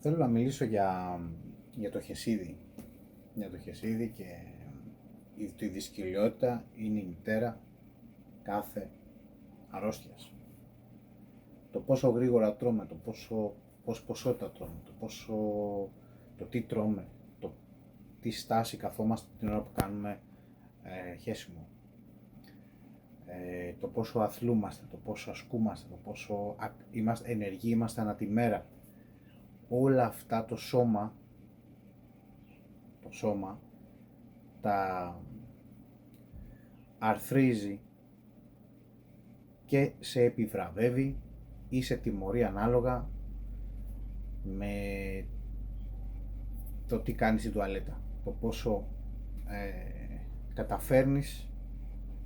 Θέλω να μιλήσω για το χεσίδι. Για το χεσίδι και τη δυσκολιότητα είναι η μητέρα κάθε αρρώστιας. Το πόσο γρήγορα τρώμε, πόση ποσότητα τρώμε, το τι τρώμε, το τι στάση καθόμαστε την ώρα που κάνουμε χέσιμο, το πόσο αθλούμαστε, το πόσο ασκούμαστε, το πόσο ενεργοί είμαστε ανά τη μέρα. Όλα αυτά το σώμα τα αρθρίζει και σε επιβραβεύει ή σε τιμωρεί ανάλογα με το τι κάνεις στην τουαλέτα, το πόσο καταφέρνεις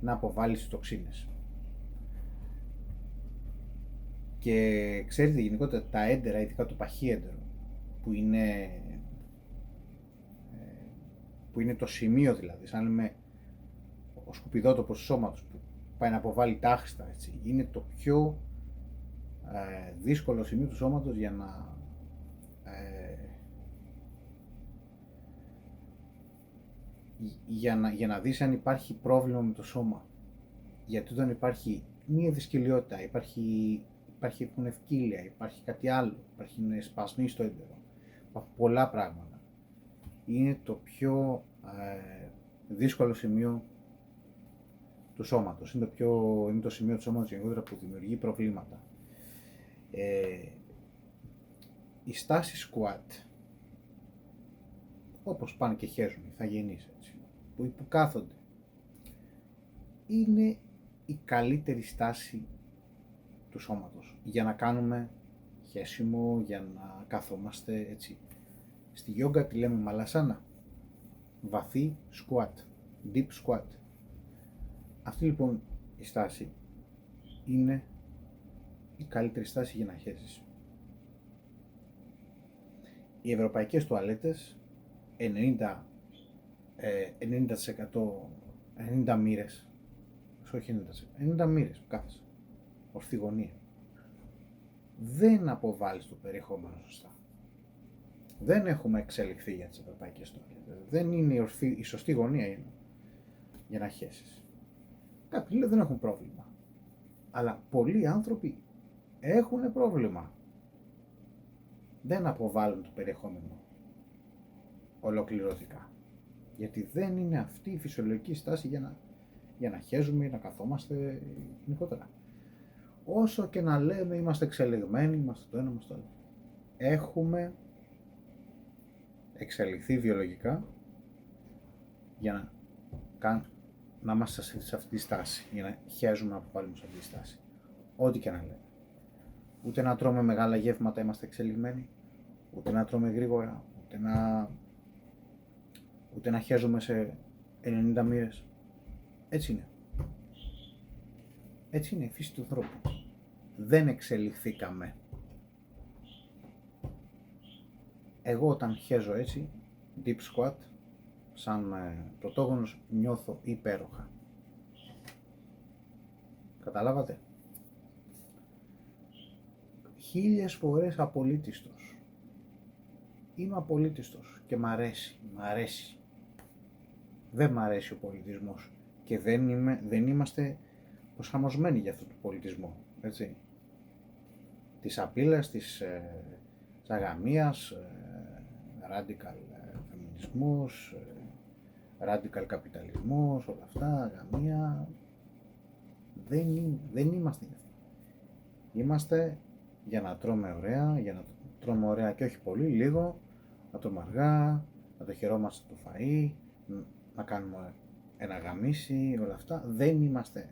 να αποβάλεις τις τοξίνες. Και ξέρετε, γενικότερα τα έντερα, ειδικά το παχύέντερο, που είναι το σημείο, δηλαδή, σαν λέμε ο σκουπιδότοπος του σώματος που πάει να αποβάλει τα άχρηστα, έτσι, είναι το πιο δύσκολο σημείο του σώματος για να δεις αν υπάρχει πρόβλημα με το σώμα. Γιατί όταν υπάρχει μία δυσκολιότητα, υπάρχουν ευκύλια, υπάρχει κάτι άλλο, υπάρχουν σπασμοί στο έντερο, υπάρχουν πολλά πράγματα. Είναι το πιο δύσκολο σημείο του σώματος, είναι το σημείο του σώματος γενικότερα που δημιουργεί προβλήματα. Η στάση squat, όπως πάνε και χέζουν οι ηθαγενείς, έτσι, που κάθονται, είναι η καλύτερη στάση του σώματος για να κάνουμε χέσιμο, για να καθόμαστε, έτσι. Στη γιόγκα τη λέμε μαλασάνα, βαθύ squat, deep squat. Αυτή λοιπόν η στάση είναι η καλύτερη στάση για να χέσεις. Οι ευρωπαϊκές τουαλέτες 90 μοίρες, όχι 90 μοίρες που κάθεσαι, ορθή γωνία, δεν αποβάλλεις το περιεχόμενο σωστά. Δεν έχουμε εξελιχθεί για τις ευρωπαϊκές τουαλέτες. Δεν είναι η σωστή γωνία είναι για να χέσεις. Κάποιοι δεν έχουν πρόβλημα, αλλά πολλοί άνθρωποι έχουν πρόβλημα. Δεν αποβάλλουν το περιεχόμενο ολοκληρωτικά, γιατί δεν είναι αυτή η φυσιολογική στάση για να χέζουμε ή να καθόμαστε γενικότερα. Όσο και να λέμε είμαστε εξελιγμένοι, είμαστε το ένα, είμαστε το άλλο, έχουμε εξελιχθεί βιολογικά για να είμαστε σε αυτή τη στάση, για να χέζουμε να αποβάλουμε σε αυτή τη στάση. Ό,τι και να λέμε. Ούτε να τρώμε μεγάλα γεύματα είμαστε εξελιγμένοι, ούτε να τρώμε γρήγορα, ούτε να χέζουμε σε 90 μοίρες. Έτσι είναι. Έτσι είναι η φύση του ανθρώπου. Δεν εξελιχθήκαμε. Εγώ όταν χέζω έτσι, deep squat, σαν πρωτόγονος, νιώθω υπέροχα. Καταλάβατε? 1000 φορές απολύτιστος. Είμαι απολύτιστος και μ' αρέσει. Δεν μ' αρέσει ο πολιτισμός και δεν είμαστε προσαρμοσμένοι για αυτόν τον πολιτισμό, έτσι. Της απειλής, της αγαμίας, radical φεμινισμός, radical καπιταλισμός, όλα αυτά, αγαμία. Δεν είμαστε για αυτό. Είμαστε για να τρώμε ωραία, και όχι πολύ, λίγο, να τρώμε αργά, να το χαιρόμαστε το φαΐ, να κάνουμε ένα γαμίσι, όλα αυτά. Δεν είμαστε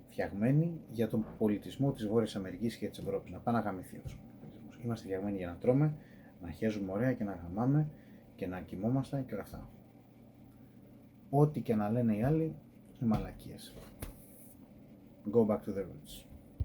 φτιαγμένοι για τον πολιτισμό της Βόρειας Αμερικής και της Ευρώπης, να πάει να γαμηθεί αυτός ο πολιτισμός. Είμαστε φτιαγμένοι για να τρώμε, να χέζουμε ωραία και να γαμάμε και να κοιμόμαστε και όλα αυτά. Ό,τι και να λένε οι άλλοι, είναι μαλακίες. Go back to the roots.